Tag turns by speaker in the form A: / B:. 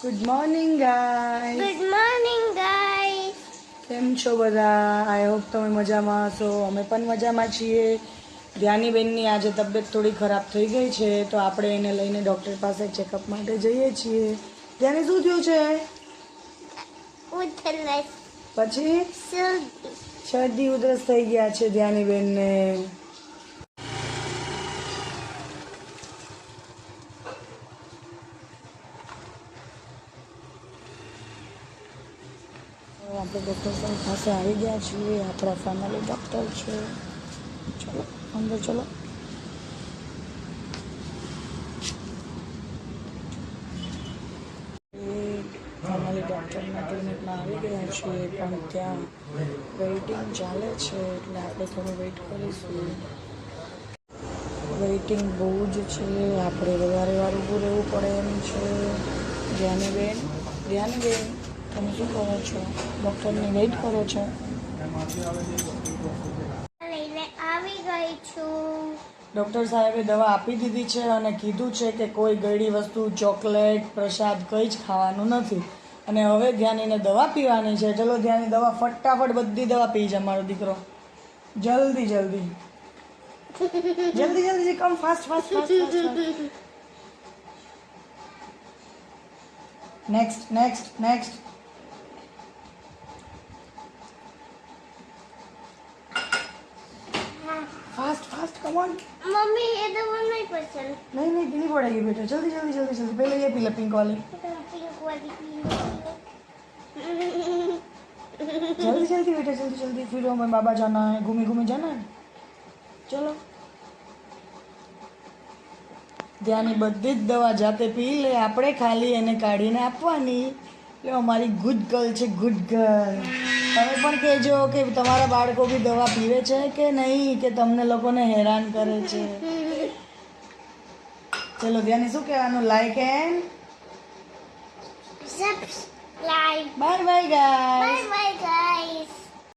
A: Good morning guys.
B: Good morning guys.
A: કેમ છો બધા? આઈ હોપ તમે મજામાં હશો. અમે પણ મજામાં છીએ. ધ્યાનીબેનની આજે તબિયત થોડી ખરાબ થઈ ગઈ છે, તો આપણે એને લઈને ડૉક્ટર પાસે ચેકઅપ માટે જઈએ છીએ. ધ્યાની શું થયું છે?
B: ઉધરસ
A: પછી
B: શરદી.
A: શરદી ઉધરસ થઈ ગયા છે ધ્યાનીબેનને. આપણે ડૉક્ટર સાહેબ પાસે આવી ગયા છીએ. આપણા ફેમિલી ડૉક્ટર છે. ચલો અંદર ચલો. ફેમિલી ડૉક્ટરના ક્લિનિકમાં આવી ગયા છીએ, પણ ત્યાં વેઇટિંગ ચાલે છે, એટલે આપણે થોડું વેઇટ કરીશું. વેઇટિંગ બહુ જ છે, આપણે વધારે વાર ઊભું રહેવું પડે એમ છે. ધ્યાનીબેન, તમે શું કરો છો? ડૉક્ટરની વેઇટ કરો છો?
B: લઈને આવી ગઈ છું.
A: ડૉક્ટર સાહેબે દવા આપી દીધી છે અને કીધું છે કે કોઈ ગળી વસ્તુ, ચોકલેટ, પ્રસાદ કંઈ જ ખાવાનું નથી. અને હવે ધ્યાનીને દવા પીવાની છે. ચલો ધ્યાની, દવા ફટાફટ બધી દવા પી જા મારો દીકરો. જલ્દી જલ્દી જલ્દી જલ્દી come fast fast fast. Next next next. Fast fast come on.
B: Mummy ये दवा नहीं पसंद.
A: नहीं पीनी पड़ेगी बेटा. जल्दी जल्दी जल्दी जल्दी. पहले ये पी ले, पिंक वाली.
B: पिंक वाली
A: जल्दी जल्दी बेटा, जल्दी जल्दी. फिर हमें बाबा जाना है, घूमी घूमी जाना है. चलो. ધ્યાની બધી જ દવા જાતે પી લે, આપણે ખાલી એને કાઢીને આપવાની. એટલે અમારી ગુડ ગર્લ છે, ગુડ ગર્લ. તમે પણ કહેજો કે તમારા બાળકો બી દવા પીવે છે કે નહીં, કે તમને લોકોને હેરાન કરે છે. ચલો ધ્યાની, શું કહેવાનું? Like and
B: subscribe.
A: Bye bye guys.
B: Bye bye guys.